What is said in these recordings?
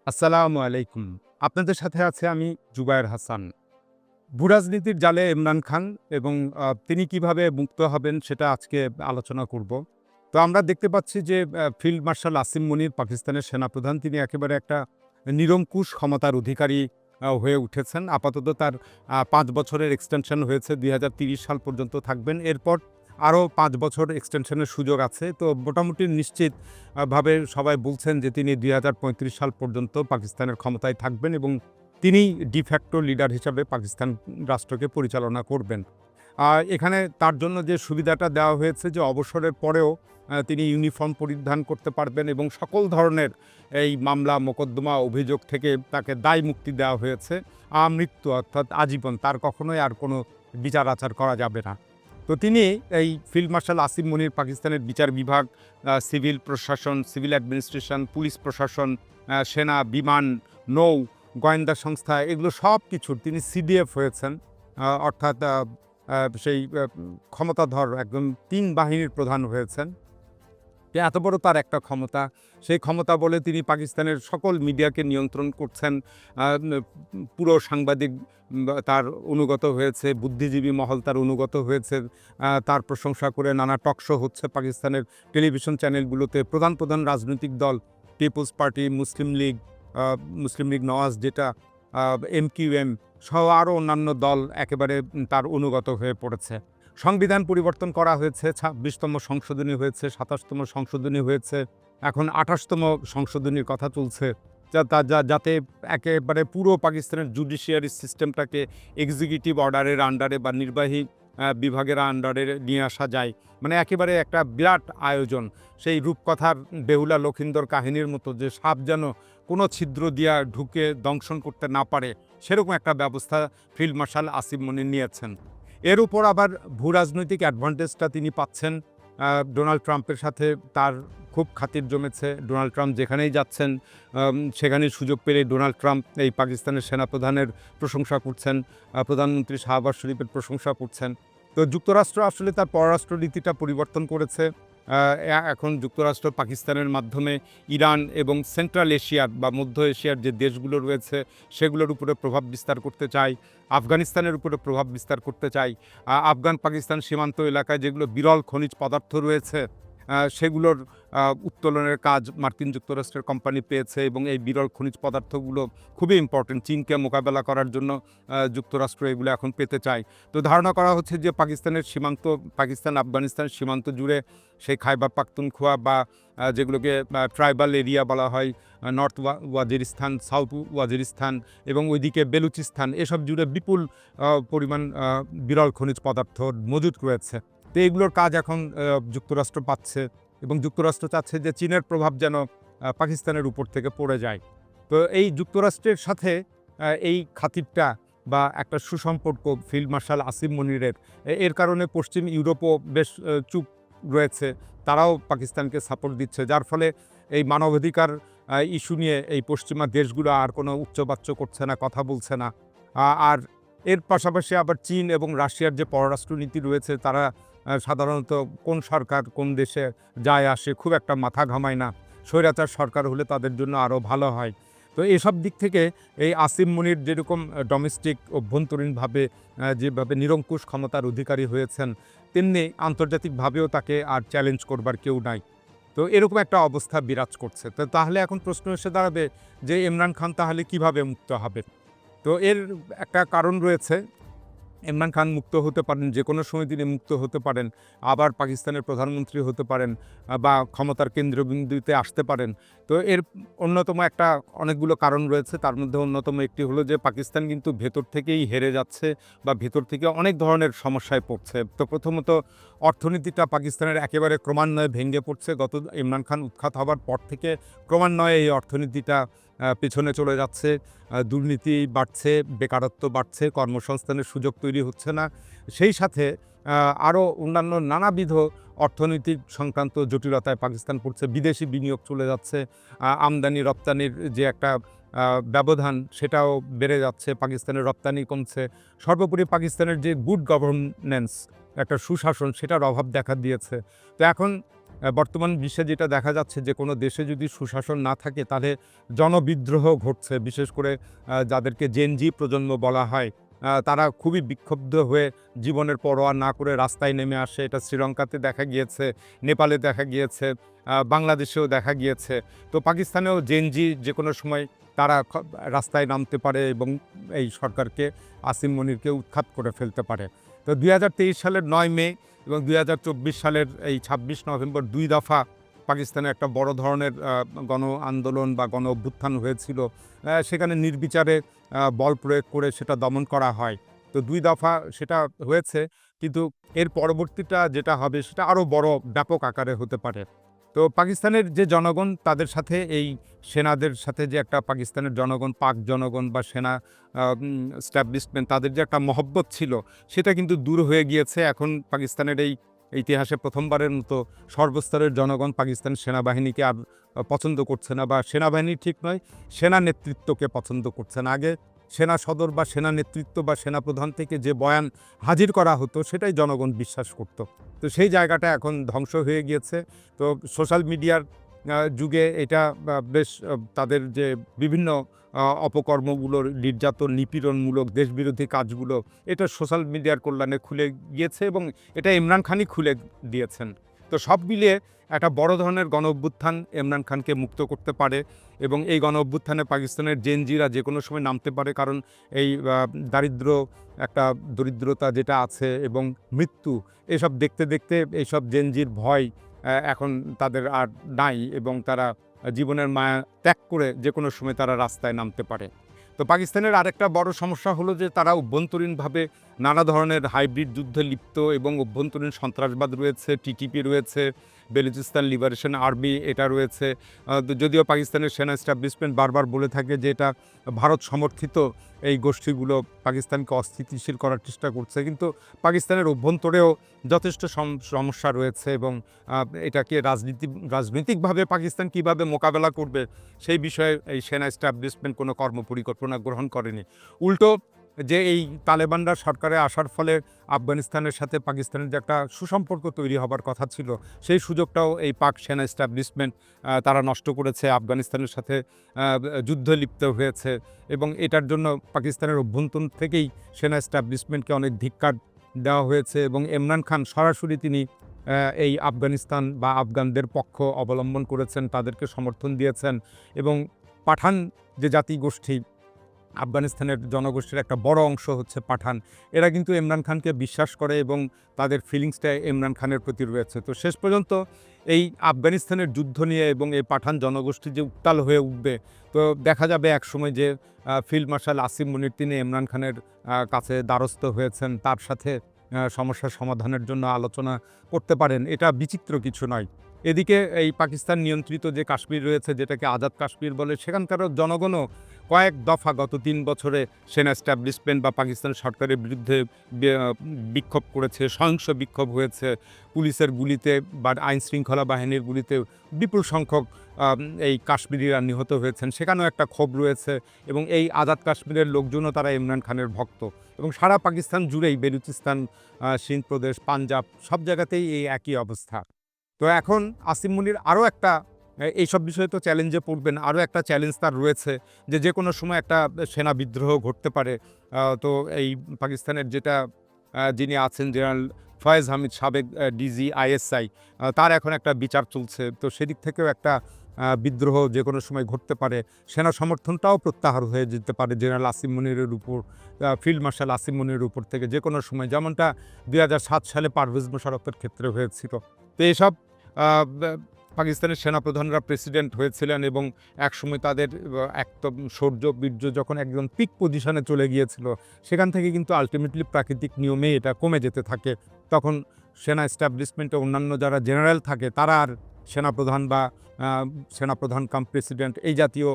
আসসালামু আলাইকুম। আপনাদের সাথে আছে আমি জুবায়ের হাসান। ভূরাজনীতির জালে ইমরান খান এবং তিনি কিভাবে মুক্ত হবেন সেটা আজকে আলোচনা করব। তো আমরা দেখতে পাচ্ছি যে ফিল্ড মার্শাল আসিম মনির পাকিস্তানের সেনাপ্রধান তিনি একেবারে একটা নিরঙ্কুশ ক্ষমতার অধিকারী হয়ে উঠেছেন। আপাতত তার ৫ বছরের এক্সটেনশন হয়েছে ২০৩০ সাল পর্যন্ত থাকবেন। এরপর আরও ৫ বছর এক্সটেনশনের সুযোগ আছে। তো মোটামুটি নিশ্চিত ভাবে সবাই বলছেন যে তিনি ২০৩৫ সাল পর্যন্ত পাকিস্তানের ক্ষমতায় থাকবেন এবং তিনিই ডিফ্যাক্টো লিডার হিসাবে পাকিস্তান রাষ্ট্রকে পরিচালনা করবেন। এখানে তার জন্য যে সুবিধাটা দেওয়া হয়েছে যে অবসরের পরেও তিনি ইউনিফর্ম পরিধান করতে পারবেন এবং সকল ধরনের এই মামলা মোকদ্দমা অভিযোগ থেকে তাকে দায় মুক্তি দেওয়া হয়েছে। আমৃত্যু অর্থাৎ আজীবন তার কখনোই আর কোনো বিচার আচার করা যাবে না। তো তিনি এই ফিল্ড মার্শাল আসিম মনির পাকিস্তানের বিচার বিভাগ, সিভিল প্রশাসন, সিভিল অ্যাডমিনিস্ট্রেশন, পুলিশ প্রশাসন, সেনা, বিমান, নৌ, গোয়েন্দা সংস্থা এগুলো সব কিছুর তিনি সিডিএফ হয়েছেন। অর্থাৎ সেই ক্ষমতাধর একদম ৩ বাহিনীর প্রধান হয়েছেন। যে এত বড় তার একটা ক্ষমতা, সেই ক্ষমতা বলে তিনি পাকিস্তানের সকল মিডিয়াকে নিয়ন্ত্রণ করছেন। আ ন পুরো সাংবাদিক তার অনুগত হয়েছে, বুদ্ধিজীবী মহল তার অনুগত হয়েছে। তার প্রশংসা করে নানা টক শো হচ্ছে পাকিস্তানের টেলিভিশন চ্যানেলগুলোতে। প্রধান রাজনৈতিক দল পিপলস পার্টি, মুসলিম লীগ নওয়াজ যেটা, আ এমকিউএম সহ আরও অন্যান্য দল একেবারে তার অনুগত হয়ে পড়েছে। সংবিধান পরিবর্তন করা হয়েছে, ২৬তম সংশোধনী হয়েছে, ২৭তম সংশোধনী হয়েছে, এখন ২৮তম সংশোধনীর কথা চলছে। যাতে একেবারে পুরো পাকিস্তানের জুডিশিয়ারি সিস্টেমটাকে এক্সিকিউটিভ অর্ডারের আন্ডারে বা নির্বাহী বিভাগের আন্ডারে নিয়ে আসা যায়। মানে একেবারে একটা বিরাট আয়োজন। সেই রূপকথার বেহুলা লখিন্দর কাহিনীর মতো যে সাপ যেন কোনো ছিদ্র দিয়া ঢুকে দংশন করতে না পারে, সেরকম একটা ব্যবস্থা ফিল্ড মার্শাল আসিম মনির নিয়েছেন। এর উপর আবার ভূরাজনৈতিক অ্যাডভান্টেজটা তিনি পাচ্ছেন। ডোনাল্ড ট্রাম্পের সাথে তার খুব খাতির জমেছে। ডোনাল্ড ট্রাম্প যেখানেই যাচ্ছেন সেখানেই সুযোগ পেলে ডোনাল্ড ট্রাম্প এই পাকিস্তানের সেনাপ্রধানের প্রশংসা করছেন, প্রধানমন্ত্রী শাহবাজ শরীফের প্রশংসা করছেন। তো যুক্তরাষ্ট্র আসলে তার পররাষ্ট্র নীতিটা পরিবর্তন করেছে। এখন যুক্তরাষ্ট্র পাকিস্তানের মাধ্যমে ইরান এবং সেন্ট্রাল এশিয়ার বা মধ্য এশিয়ার যে দেশগুলো রয়েছে সেগুলোর উপরে প্রভাব বিস্তার করতে চায়, আফগানিস্তানের উপরে প্রভাব বিস্তার করতে চায়। আফগান পাকিস্তান সীমান্ত এলাকায় যেগুলো বিরল খনিজ পদার্থ রয়েছে সেগুলোর উত্তোলনের কাজ মার্কিন যুক্তরাষ্ট্রের কোম্পানি পেয়েছে এবং এই বিরল খনিজ পদার্থগুলো খুবই ইম্পর্টেন্ট। চীনকে মোকাবেলা করার জন্য যুক্তরাষ্ট্র এগুলো এখন পেতে চায়। তো ধারণা করা হচ্ছে যে পাকিস্তানের সীমান্ত, পাকিস্তান আফগানিস্তান সীমান্ত জুড়ে সেই খাইবার পাখতুনখোয়া বা যেগুলোকে ট্রাইবাল এরিয়া বলা হয়, নর্থ ওয়াজিরিস্তান, সাউথ ওয়াজিরিস্তান এবং ওইদিকে বেলুচিস্তান, এসব জুড়ে বিপুল পরিমাণ বিরল খনিজ পদার্থ মজুদ রয়েছে। তো এগুলোর কাজ এখন যুক্তরাষ্ট্র পাচ্ছে এবং যুক্তরাষ্ট্র চাচ্ছে যে চীনের প্রভাব যেন পাকিস্তানের উপর থেকে পড়ে যায়। তো এই যুক্তরাষ্ট্রের সাথে এই খাতিরটা বা একটা সুসম্পর্ক ফিল্ড মার্শাল আসিম মনিরের, এর কারণে পশ্চিম ইউরোপও বেশ চুপ রয়েছে। তারাও পাকিস্তানকে সাপোর্ট দিচ্ছে। যার ফলে এই মানবাধিকার ইস্যু নিয়ে এই পশ্চিমা দেশগুলো আর কোনো উচ্চবাচ্য করছে না, কথা বলছে না। আর এর পাশাপাশি আবার চীন এবং রাশিয়ার যে পররাষ্ট্রনীতি রয়েছে তারা সাধারণত কোন সরকার কোন দেশে যায় আসে খুব একটা মাথা ঘামায় না। স্বৈরাচার সরকার হলে তাদের জন্য আরও ভালো হয়। তো এসব দিক থেকে এই আসিম মনির যেরকম ডোমেস্টিক অভ্যন্তরীণভাবে যেভাবে নিরঙ্কুশ ক্ষমতার অধিকারী হয়েছেন, তেমনি আন্তর্জাতিকভাবেও তাকে আর চ্যালেঞ্জ করবার কেউ নাই। তো এরকম একটা অবস্থা বিরাজ করছে। তো তাহলে এখন প্রশ্ন এসে দাঁড়াবে যে ইমরান খান তাহলে কিভাবে মুক্ত হবেন? তো এর একটা কারণ রয়েছে। ইমরান খান মুক্ত হতে পারেন, যেকোনো সময় তিনি মুক্ত হতে পারেন। আবার পাকিস্তানের প্রধানমন্ত্রী হতে পারেন বা ক্ষমতার কেন্দ্রবিন্দুতে আসতে পারেন। তো এর অন্যতম একটা অনেকগুলো কারণ রয়েছে। তার মধ্যে অন্যতম একটি হলো যে পাকিস্তান কিন্তু ভেতর থেকেই হেরে যাচ্ছে বা ভেতর থেকে অনেক ধরনের সমস্যায় পড়ছে। তো প্রথমত অর্থনীতিটা পাকিস্তানের একেবারে ক্রমান্বয়ে ভেঙে পড়ছে। ইমরান খান উৎখাত হবার পর থেকে ক্রমান্বয়ে এই অর্থনীতিটা পেছনে চলে যাচ্ছে। দুর্নীতি বাড়ছে, বেকারত্ব বাড়ছে, কর্মসংস্থানের সুযোগ তৈরি হচ্ছে না। সেই সাথে আরও অন্যান্য নানাবিধ অর্থনৈতিক সংক্রান্ত জটিলতায় পাকিস্তান পড়ছে। বিদেশি বিনিয়োগ চলে যাচ্ছে। আমদানি রপ্তানির যে একটা ব্যবধান সেটাও বেড়ে যাচ্ছে। পাকিস্তানের রপ্তানি কমছে। সর্বোপরি পাকিস্তানের যে গুড গভর্নেন্স, একটা সুশাসন, সেটার অভাব দেখা দিয়েছে। তো এখন বর্তমান বিশ্বে যেটা দেখা যাচ্ছে যে কোনো দেশে যদি সুশাসন না থাকে তাহলে জনবিদ্রোহ ঘটছে। বিশেষ করে যাদেরকে জেন জি প্রজন্ম বলা হয়, তারা খুবই বিক্ষুব্ধ হয়ে জীবনের পরোয়া না করে রাস্তায় নেমে আসে। এটা শ্রীলঙ্কাতে দেখা গিয়েছে, নেপালে দেখা গিয়েছে, বাংলাদেশেও দেখা গিয়েছে। তো পাকিস্তানেও জেন জি যেকোনো সময় তারা রাস্তায় নামতে পারে এবং এই সরকারকে, আসিম মনিরকে উৎখাত করে ফেলতে পারে। তো 2023 সালের 9 মে এবং 2024 সালের এই 26 নভেম্বর 2 দফা পাকিস্তানে একটা বড় ধরনের গণ আন্দোলন বা গণ অভ্যুত্থান হয়েছিল। সেখানে নির্বিচারে বল প্রয়োগ করে সেটা দমন করা হয়। তো 2 দফা সেটা হয়েছে, কিন্তু এর পরবর্তীটা যেটা হবে সেটা আরও বড় ব্যাপক আকারে হতে পারে। তো পাকিস্তানের যে জনগণ, তাদের সাথে এই সেনাদের সাথে যে একটা পাকিস্তানের জনগণ, পাক জনগণ বা সেনা স্ট্যাবলিশমেন্ট, তাদের যে একটা মহব্বত ছিল সেটা কিন্তু দূর হয়ে গিয়েছে। এখন পাকিস্তানের এই ইতিহাসে প্রথমবারের মতো সর্বস্তরের জনগণ পাকিস্তান সেনাবাহিনীকে আর পছন্দ করছে না, বা সেনাবাহিনী ঠিক নয়, সেনা নেতৃত্বকে পছন্দ করছে না। আগে সেনা সদর বা সেনা নেতৃত্ব বা সেনাপ্রধান থেকে যে বয়ান হাজির করা হতো সেটাই জনগণ বিশ্বাস করত। তো সেই জায়গাটা এখন ধ্বংস হয়ে গিয়েছে। তো সোশ্যাল মিডিয়ার যুগে এটা বেশ তাদের যে বিভিন্ন অপকর্মগুলোর, নির্যাতন, নিপীড়নমূলক দেশবিরোধী কাজগুলো, এটা সোশ্যাল মিডিয়ার কল্যাণে খুলে গিয়েছে এবং এটা ইমরান খানই খুলে দিয়েছেন। তো সব মিলিয়ে একটা বড় ধরনের গণ অভ্যুত্থান ইমরান খানকে মুক্ত করতে পারে এবং এই গণ অভ্যুত্থানে পাকিস্তানের জেনজিরা যে কোনো সময় নামতে পারে, কারণ এই একটা দরিদ্রতা যেটা আছে এবং মৃত্যু, এসব দেখতে দেখতে এইসব জেনজির ভয় এখন তাদের আর নাই এবং তারা জীবনের মায়া ত্যাগ করে যে কোনো সময় তারা রাস্তায় নামতে পারে। তো পাকিস্তানের আরেকটা বড় সমস্যা হলো যে তারা অভ্যন্তরীণভাবে নানা ধরনের হাইব্রিড যুদ্ধে লিপ্ত এবং অভ্যন্তরীণ সন্ত্রাসবাদ রয়েছে, টিটিপি রয়েছে, বেলুচিস্তান লিবারেশন আর্মি এটা রয়েছে। যদিও পাকিস্তানের সেনা এস্টাবলিশমেন্ট বারবার বলে থাকে যে এটা ভারত সমর্থিত এই গোষ্ঠীগুলো পাকিস্তানকে অস্থিতিশীল করার চেষ্টা করছে, কিন্তু পাকিস্তানের অভ্যন্তরেও যথেষ্ট সমস্যা রয়েছে এবং এটাকে রাজনৈতিকভাবে পাকিস্তান কিভাবে মোকাবেলা করবে সেই বিষয়ে এই সেনা এস্টাবলিশমেন্ট কোনো কর্মপরিকল্পনা গ্রহণ করেনি। উল্টো যে এই তালেবানরা সরকারে আসার ফলে আফগানিস্তানের সাথে পাকিস্তানের যে একটা সুসম্পর্ক তৈরি হবার কথা ছিল, সেই সুযোগটাও এই পাক সেনা এস্টাবলিশমেন্ট তারা নষ্ট করেছে, আফগানিস্তানের সাথে যুদ্ধে লিপ্ত হয়েছে এবং এটার জন্য পাকিস্তানের অভ্যন্তর থেকেই সেনা এস্টাবলিশমেন্টকে অনেক ধিক্কার দেওয়া হয়েছে এবং ইমরান খান সরাসরি তিনি এই আফগানিস্তান বা আফগানদের পক্ষ অবলম্বন করেছেন, তাদেরকে সমর্থন দিয়েছেন এবং পাঠান যে জাতিগোষ্ঠী, আফগানিস্তানের জনগোষ্ঠীর একটা বড় অংশ হচ্ছে পাঠান, এরা কিন্তু ইমরান খানকে বিশ্বাস করে এবং তাদের ফিলিংসটা ইমরান খানের প্রতি রয়েছে। তো শেষ পর্যন্ত এই আফগানিস্তানের যুদ্ধ নিয়ে এবং এই পাঠান জনগোষ্ঠী যে উত্তাল হয়ে উঠবে, তো দেখা যাবে একসময় যে ফিল্ড মার্শাল আসিম মনির তিনি ইমরান খানের কাছে দ্বারস্থ হয়েছেন, তার সাথে সমস্যার সমাধানের জন্য আলোচনা করতে পারেন। এটা বিচিত্র কিছু নয়। এদিকে এই পাকিস্তান নিয়ন্ত্রিত যে কাশ্মীর রয়েছে, যেটাকে আজাদ কাশ্মীর বলে, সেখানকারও জনগণও কয়েক দফা গত 3 বছরে সেনা এস্টাবলিশমেন্ট বা পাকিস্তান সরকারের বিরুদ্ধে বিক্ষোভ করেছে, সহিংস বিক্ষোভ হয়েছে। পুলিশের গুলিতে বা আইনশৃঙ্খলা বাহিনীর গুলিতে বিপুল সংখ্যক এই কাশ্মীরিরা নিহত হয়েছেন, সেখানেও একটা ক্ষোভ রয়েছে এবং এই আজাদ কাশ্মীরের লোকজনও তারা ইমরান খানের ভক্ত এবং সারা পাকিস্তান জুড়েই বেলুচিস্তান, সিন্ধ প্রদেশ, পাঞ্জাব সব জায়গাতেই এই একই অবস্থা। তো এখন আসিম মনির আরও একটা এইসব বিষয়ে তো চ্যালেঞ্জে পড়বেন, আরও একটা চ্যালেঞ্জ তার রয়েছে যে কোনো সময় একটা সেনা বিদ্রোহ ঘটতে পারে। তো এই পাকিস্তানের যেটা যিনি আছেন জেনারেল ফয়েজ হামিদ, সাবেক ডিজি আইএসআই, তার এখন একটা বিচার চলছে। তো সেদিক থেকেও একটা বিদ্রোহ যে কোনো সময় ঘটতে পারে। সেনা সমর্থনটাও প্রত্যাহার হয়ে যেতে পারে জেনারেল আসিম মনিরের উপর, ফিল্ড মার্শাল আসিম মনিরের উপর থেকে যে কোনো সময়, যেমনটা 2007 সালে পারভেজ মোশাররফের ক্ষেত্রে হয়েছিল। তো এসব পাকিস্তানের সেনাপ্রধানরা প্রেসিডেন্ট হয়েছিলেন এবং একসময় তাদের একদম শৌর্য বীর্য যখন একদম পিক পজিশনে চলে গিয়েছিল, সেখান থেকে কিন্তু আলটিমেটলি প্রাকৃতিক নিয়মে এটা কমে যেতে থাকে। তখন সেনা এস্টাবলিশমেন্টে অন্যান্য যারা জেনারেল থাকে তারা আর সেনাপ্রধান বা সেনাপ্রধান কাম প্রেসিডেন্ট এই জাতীয়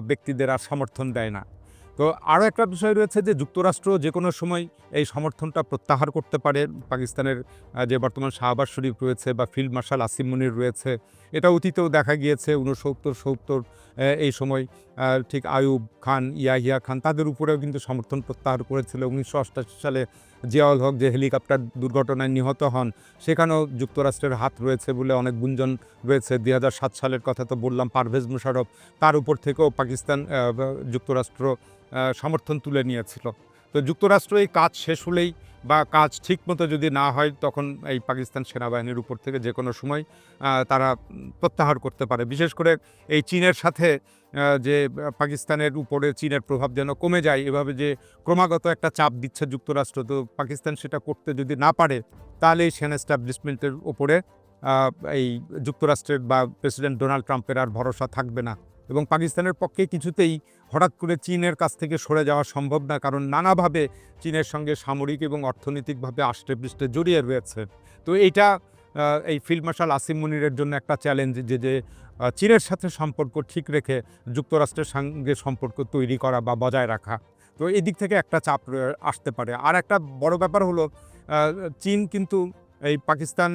ব্যক্তিদের আর সমর্থন দেয় না। তো আরও একটা বিষয় রয়েছে যে যুক্তরাষ্ট্র যে কোনো সময় এই সমর্থনটা প্রত্যাহার করতে পারে। পাকিস্তানের যে বর্তমান শাহবাজ শরীফ রয়েছে বা ফিল্ড মার্শাল আসিম মনির রয়েছে, এটা অতীতেও দেখা গিয়েছে 69-70 এই সময় ঠিক আইয়ুব খান, ইয়াহিয়া খান, তাদের উপরেও কিন্তু সমর্থন প্রত্যাহার করেছিল। 1988 সালে জিয়াউল হক যে হেলিকপ্টার দুর্ঘটনায় নিহত হন, সেখানেও যুক্তরাষ্ট্রের হাত রয়েছে বলে অনেক গুঞ্জন রয়েছে। ২০০৭ সালের কথা তো বললাম, পারভেজ মুশারফ, তার উপর থেকেও পাকিস্তান যুক্তরাষ্ট্র সমর্থন তুলে নিয়েছিল। তো যুক্তরাষ্ট্র এই কাজ শেষ হলেই বা কাজ ঠিকমতো যদি না হয়, তখন এই পাকিস্তান সেনাবাহিনীর উপর থেকে যে কোনো সময় তারা প্রত্যাহার করতে পারে। বিশেষ করে এই চীনের সাথে যে পাকিস্তানের উপরে চীনের প্রভাব যেন কমে যায়, এভাবে যে ক্রমাগত একটা চাপ দিচ্ছে যুক্তরাষ্ট্র, তো পাকিস্তান সেটা করতে যদি না পারে, তাহলে এই সেনা এস্টাবলিশমেন্টের ওপরে এই যুক্তরাষ্ট্রের বা প্রেসিডেন্ট ডোনাল্ড ট্রাম্পের আর ভরসা থাকবে না। এবং পাকিস্তানের পক্ষে কিছুতেই হঠাৎ করে চীনের কাছ থেকে সরে যাওয়া সম্ভব না, কারণ নানাভাবে চীনের সঙ্গে সামরিক এবং অর্থনৈতিকভাবে আষ্টেপৃষ্ঠে জড়িয়ে রয়েছে। তো এইটা এই ফিল্ড মার্শাল আসিম মুনিরের জন্য একটা চ্যালেঞ্জ, যে চীনের সাথে সম্পর্ক ঠিক রেখে যুক্তরাষ্ট্রের সঙ্গে সম্পর্ক তৈরি করা বা বজায় রাখা। তো এই দিক থেকে একটা চাপ আসতে পারে। আর একটা বড় ব্যাপার হলো, চীন কিন্তু এই পাকিস্তান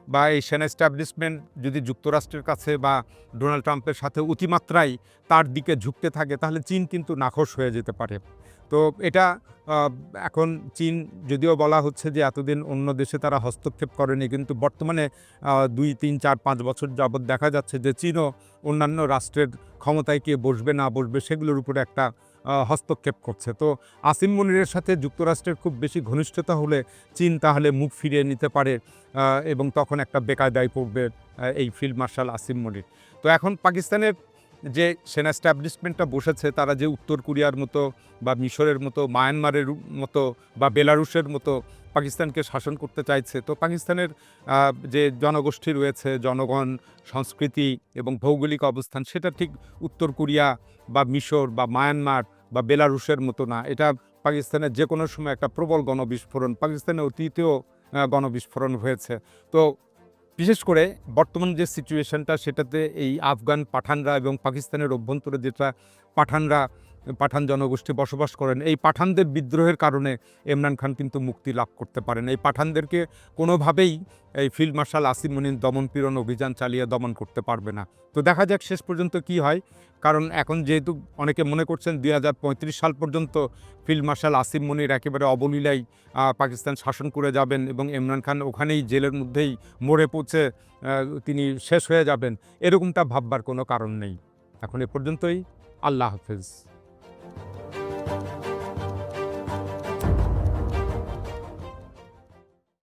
বা এই সেনা এস্টাবলিশমেন্ট যদি যুক্তরাষ্ট্রের কাছে বা ডোনাল্ড ট্রাম্পের সাথে অতিমাত্রায় তার দিকে ঝুঁকতে থাকে, তাহলে চীন কিন্তু নাখোশ হয়ে যেতে পারে। তো এটা এখন চীন, যদিও বলা হচ্ছে যে এতদিন অন্য দেশে তারা হস্তক্ষেপ করেনি, কিন্তু বর্তমানে ২, ৩, ৪, ৫ বছর যাবৎ দেখা যাচ্ছে যে চীনও অন্যান্য রাষ্ট্রের ক্ষমতায় কে বসবে না বসবে সেগুলোর উপরে একটা হস্তক্ষেপ করছে। তো আসিম মুনিরের সাথে যুক্তরাষ্ট্রের খুব বেশি ঘনিষ্ঠতা হলে চীন তাহলে মুখ ফিরিয়ে নিতে পারে, এবং তখন একটা বেকায়দায় পড়বে এই ফিল্ড মার্শাল আসিম মুনির। তো এখন পাকিস্তানের যে সেনা এস্টাবলিশমেন্টটা বসেছে, তারা যে উত্তর কোরিয়ার মতো বা মিশরের মতো, মায়ানমারের মতো বা বেলারুশের মতো পাকিস্তানকে শাসন করতে চাইছে, তো পাকিস্তানের যে জনগোষ্ঠী রয়েছে, জনগণ, সংস্কৃতি এবং ভৌগোলিক অবস্থান, সেটা ঠিক উত্তর কোরিয়া বা মিশর বা মায়ানমার বা বেলারুশের মতো না। এটা পাকিস্তানের যে কোনো সময় একটা প্রবল গণবিস্ফোরণ, পাকিস্তানের অতীতেও গণবিস্ফোরণ হয়েছে। তো বিশেষ করে বর্তমান যে সিচুয়েশনটা, সেটাতে এই আফগান পাঠানরা এবং পাকিস্তানের অভ্যন্তরে যেটা পাঠান জনগোষ্ঠী বসবাস করেন, এই পাঠানদের বিদ্রোহের কারণে ইমরান খান কিন্তু মুক্তি লাভ করতে পারেন। এই পাঠানদেরকে কোনোভাবেই এই ফিল্ড মার্শাল আসিম মুনির দমনপীড়ন অভিযান চালিয়ে দমন করতে পারবে না। তো দেখা যাক শেষ পর্যন্ত কি হয়, কারণ এখন যেহেতু অনেকে মনে করছেন ২০৩৫ সাল পর্যন্ত ফিল্ড মার্শাল আসিম মুনির একেবারে অবলীলায় পাকিস্তান শাসন করে যাবেন এবং ইমরান খান ওখানেই জেলের মধ্যেই মরে পৌঁছে তিনি শেষ হয়ে যাবেন, এরকমটা ভাববার কোনো কারণ নেই। এখন এ পর্যন্তই। আল্লাহ হাফেজ।